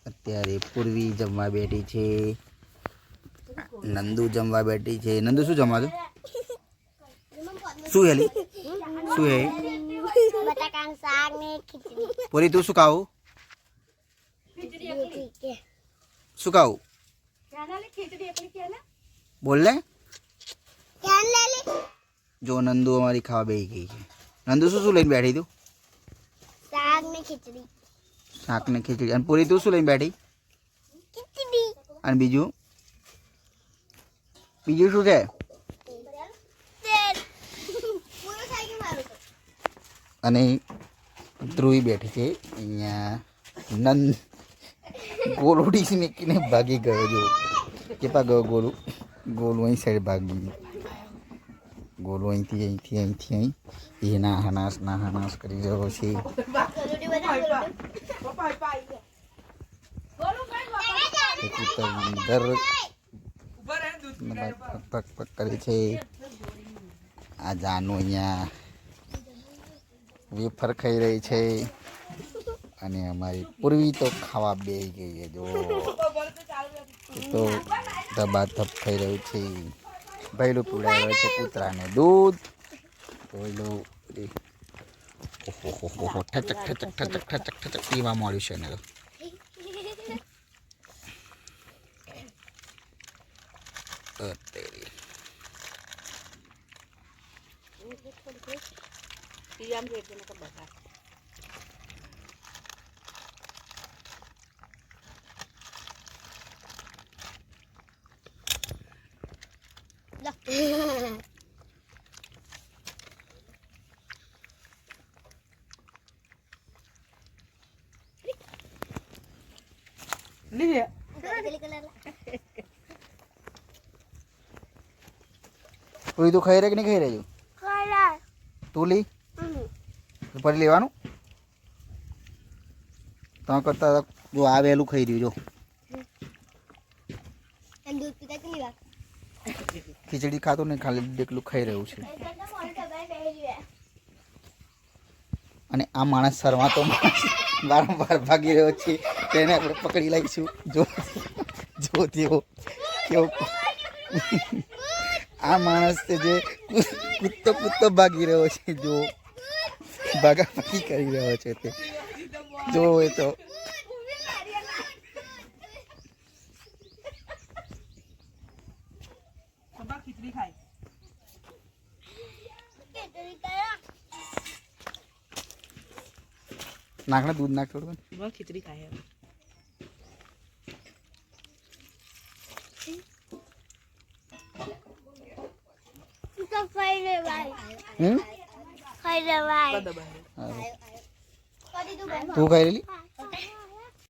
અત્યારે પૂર્વી જમવા બેઠી છે, નંદુ જમવા બેઠી છે. નંદુ શું જમવા દો? શું હેલી? શું હે? બટાકાનું શાક ને ખીચડી. પૂરી તું શું ખાવું? શું ખાવું? બોલ લે. જો નંદુ અમારી ખાવા બેસી ગઈ છે. નંદુ શું શું લઈને બેઠી તું? શાક ને ખીચડી. શાક ને ખીચડી. અને પૂરી તું શું લઈને બેઠી? ખીચડી. અને બીજું શું છે? અને ધ્રુવી બેઠી છે અહીંયા. નંદ ગોલું ડીશ મેકીને ભાગી ગયો. જો કેપા ગયો ગોલું? ગોલું અહીં સાઈડ ભાગી. ગોલું અહીંથી અહીં એ નાહનાસ કરી રહ્યો છે. પગ કરે છે. આ જાનું અહીંયા વેફર ખાઈ રહી છે. અને અમારી પૂર્વી તો ખાવા બેસી ગઈ છે. જો તો ધબાધબ ખાઈ રહ્યું છે. ભૈલું પીવડાવે છે કૂતરાને દૂધ. ભૈલું ઓહો ઠચક પીવા મળ્યું છે ને. પૂરી તું ખાઈ રહે કે નહીં ખાઈ રહ્યું? તું લી ફરી લેવાનું. તમે કરતા જો આ વહેલું ખાઈ રહ્યું. જો ખીચડી ખાતો ને ખાલી એકલું ખાઈ રહ્યું છે. અને આ માણસ શર્મા તો વારંવાર ભાગી રહ્યો છે. તેને આપણે પકડી લઈશું. જો તેઓ કેવો આ માણસ છે જે કૂદતો ભાગી રહ્યો છે. જો ભાગાભાગી કરી રહ્યો છે તે જો એ તો નાખને દૂધ નાખ થોડું. ખીચડી ખાય. તું ખાઈ રેલી?